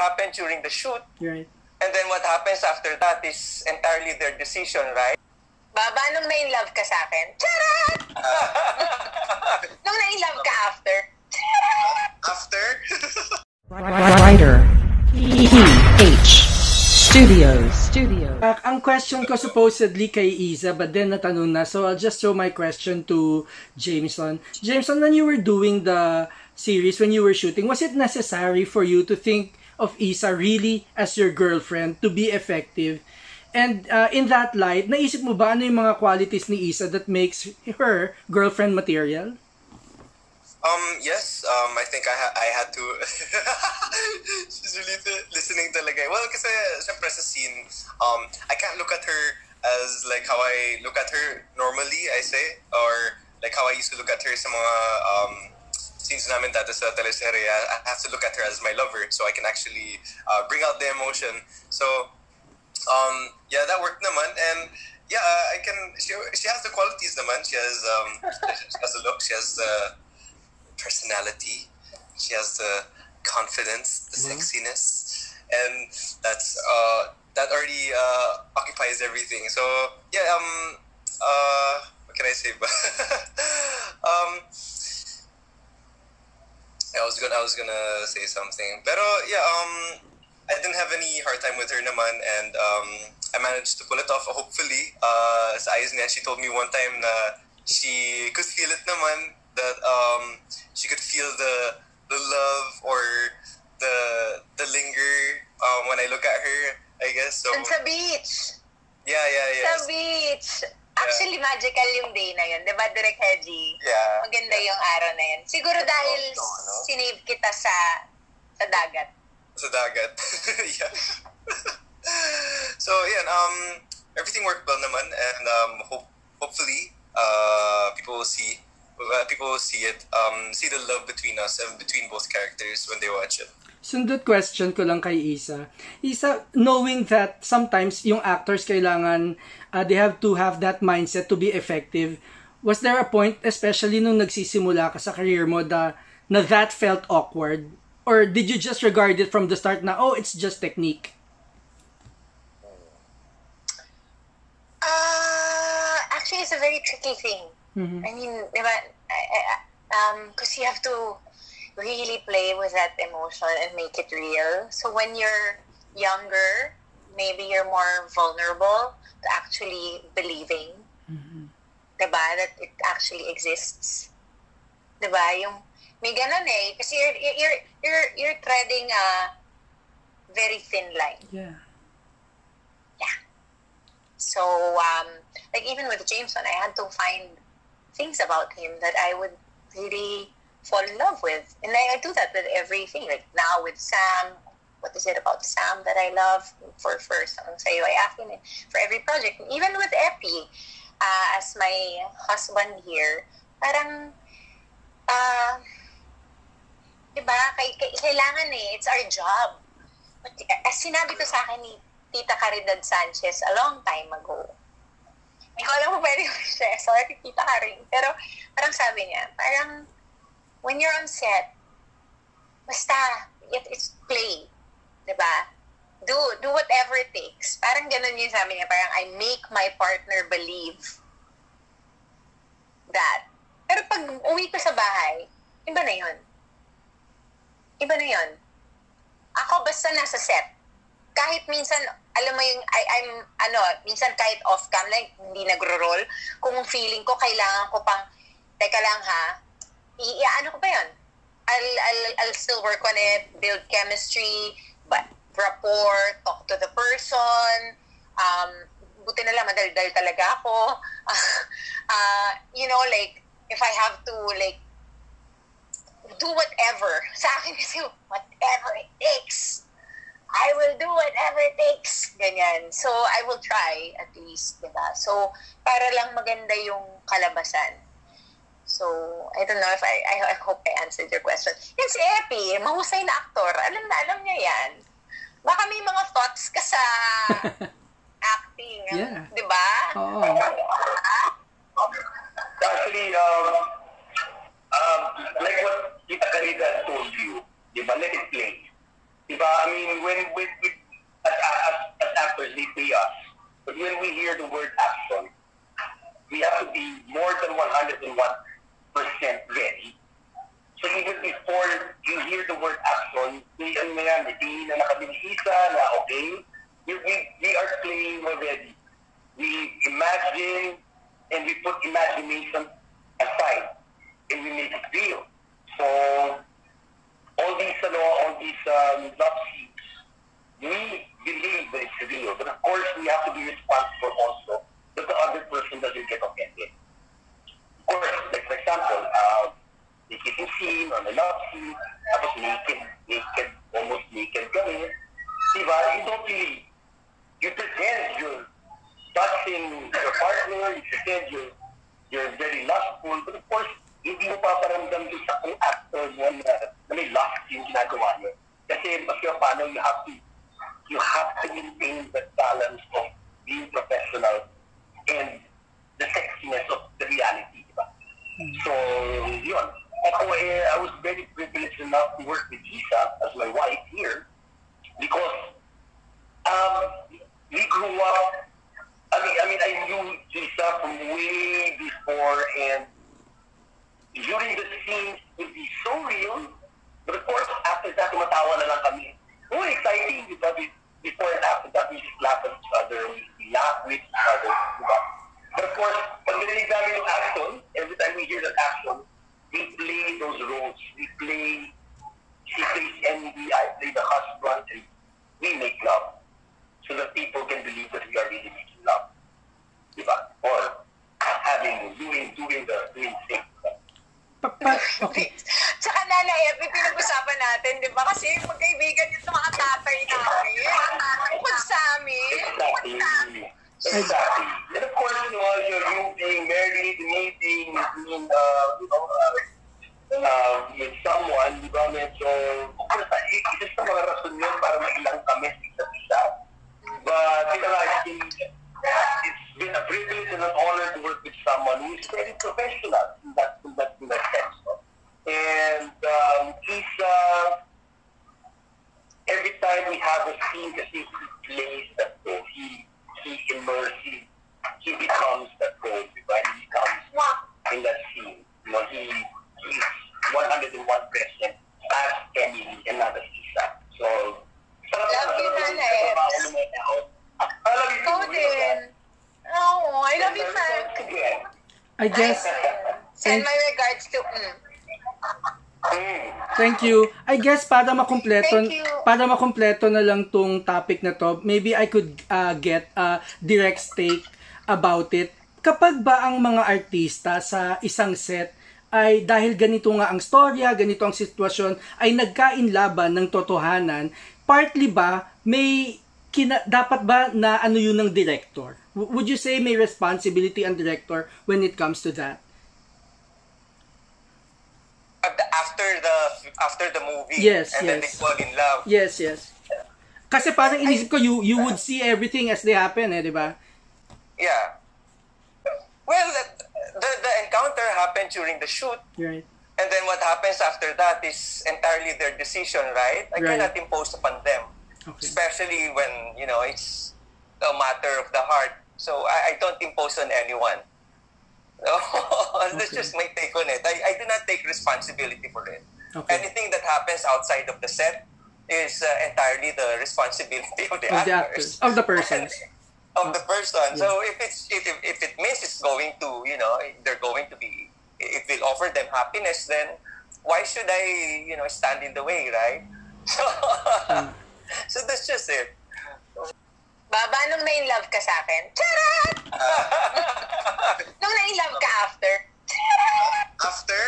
happened during the shoot. Right. And then what happens after that is entirely their decision, right? Baba, nung na-in-love ka sa akin, charat! Nung na-in-love ka after, charat! After? Writer EH Studios. Ang question ko supposedly kay Iza, but then natanong na, so I'll just throw my question to Jameson. Jameson, when you were doing the series, when you were shooting, was it necessary for you to think of Iza really as your girlfriend to be effective? And in that light, naisip mo ba ano yung mga qualities ni Iza that makes her girlfriend material? Yes, I think I had to. She's really listening talaga. Well, kasi syempre sa scene, I can't look at her as like how I look at her normally, I say, or like how I used to look at her sa mga scenes namin dati sa teleserye. I have to look at her as my lover, so I can actually bring out the emotion. So, yeah, that worked naman, and yeah, I can. She has the qualities naman. She has the look. She has the personality, she has the confidence, the sexiness, and that already occupies everything. So yeah, what can I say? I was gonna say something, pero yeah, I didn't have any hard time with her naman, and I managed to pull it off. Hopefully, sa eyes niya, she told me one time na she could feel it naman, that she could feel the love or the linger when I look at her, I guess. So and sa beach. Yeah. Sa beach. Actually, magical yung day na yun. Diba, Direk Hedgie? Yeah. Maganda yung araw na yun. Siguro dahil sinave kita sa dagat. Sa dagat. Yeah. So, yeah, everything worked well naman, and hopefully people will see it, see the love between us and between both characters when they watch it. Sundot question ko lang kay Iza. Iza, knowing that sometimes yung actors kailangan, they have to have that mindset to be effective, was there a point, especially nung nagsisimula ka sa career mo, na that felt awkward? Or did you just regard it from the start na, oh, it's just technique? Actually, it's a very tricky thing. Mm-hmm. I mean, because you have to really play with that emotion and make it real. So when you're younger, maybe you're more vulnerable to actually believing, diba, that it actually exists. Diba, yung may ganun eh, kasi you're treading a very thin line. Yeah. So, like even with Jameson, I had to find things about him that I would really fall in love with. And I do that with everything. Like now with Sam, what is it about Sam that I love? For Sa'yo Ay Akin, for every project. Even with Epi, as my husband here, parang, diba, kailangan eh, it's our job. But, as sinabi to sa akin ni Tita Caridad Sanchez a long time ago, hindi ko alam kung pwede ko siya. Sorry, Tita Karin. Pero parang sabi niya, parang when you're on set, basta, it's play. Diba? Do whatever it takes. Parang ganun yung sabi niya. Parang I make my partner believe that. Pero pag uwi ko sa bahay, iba na yun. Iba na yun. Ako basta nasa set. Kahit minsan, alam mo yung, minsan kahit off-cam, like, hindi nagro-roll, kung feeling ko, kailangan ko pang, teka lang ha, ano ko ba yun? I'll still work on it, build chemistry, but rapport, talk to the person, buti na lang, madaldal talaga ako. Like, if I have to, like, do whatever, sa akin kasi, whatever it takes, I will do whatever it takes. Ganyan. So, I will try at least, diba? So, para lang maganda yung kalabasan. So, I don't know if I hope I answered your question. Yan si Epi, mahusay na aktor. Alam niya yan. Baka may mga thoughts ka sa acting. Yeah. Diba? Oo. Actually, like what Tita Carida told you, diba, let it play. Diba, I mean, we hear the word action, we have to be more than 101% ready. So even before you hear the word action, may tingin na nakabilisa na okay, we are playing already. We imagine and we put imagination aside and we make it real. So all these love scenes, we believe that it's real, but of course we have to be responsible also that the other person doesn't get offended. Of course, like for example, the kissing scene or the love scene, tapos naked, almost naked kami, diba? You don't really, you pretend you're touching your partner, you pretend you're very lustful, but of course, hindi mo paparamdam doon sa kung actor mo na may lust yung ginagawa niyo. Kasi mas yung paano, you have to maintain the balance of being professional and the sexiness of the reality, diba? So, yun. I was very privileged enough to work with Iza as my wife here because we grew up. I knew Iza from way before, and during the scenes it would be so real. But of course, after that, tumatawa na lang kami. Oh, exciting! Diba? Before and after that, we just laugh at each other. We laugh with each other. Diba? But of course, pag narinig namin yung action, every time we hear that action, we play those roles. She plays Andy, I play the husband, and we make love. So that people can believe that we are really making love. Diba? Or doing things. Okay. Tsaka Nanay Epi, pinag-usapan natin, di ba? Kasi magkaibigan yung mga tatay namin. Bukod sa amin. Exactly. And of course, you being married, mating, with someone, di ba, medyo, of course, isa sa mga rason yun para mailang kami sa isa. But, it's been a privilege and an honor to work with someone who is very professional in that sense. No? And Iza, every time we have a scene, kasi he plays that role, he immerses, he becomes that role, right? He becomes in that scene. He's 101% as Emily and not as Iza. So, love you, Nanay. I love you too. Din. Oh, I love you, Frank. I guess, Send my regards to... thank you. I guess para makumpleto, Thank you. Na lang tong topic na to, maybe I could get a direct take about it. Kapag ba ang mga artista sa isang set ay dahil ganito nga ang storya, ganito ang sitwasyon, ay nagkainlaban ng totohanan, partly ba may dapat ba na ano yun ng director? Would you say may responsibility ang director when it comes to that? After the movie, Yes, then they fall in love. Yes. Kasi parang inisip ko, you would see everything as they happen, di ba? Yeah. Well, the encounter happened during the shoot. Right. And then what happens after that is entirely their decision, right? I Right. cannot impose upon them. Okay. Especially when, it's a matter of the heart. So I don't impose on anyone. That's just my take on it. I do not take responsibility for it. Okay. Anything that happens outside of the set is entirely the responsibility of the actors. Of the persons. Of the person. Yeah. So if it means it's going to, they're going to be, it will offer them happiness, then why should I, stand in the way, right? So that's just it. Baba, nung na-in-love ka sa akin. Charot! Nung na-in-love ka after. After?